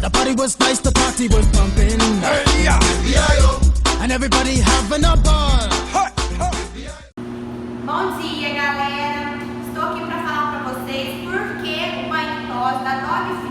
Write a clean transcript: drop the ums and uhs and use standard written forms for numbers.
The party was nice, the party was pumping. Hey, yeah. And everybody having a ball. Bom dia, galera! Estou aqui para falar para vocês por que o banho tos da Dog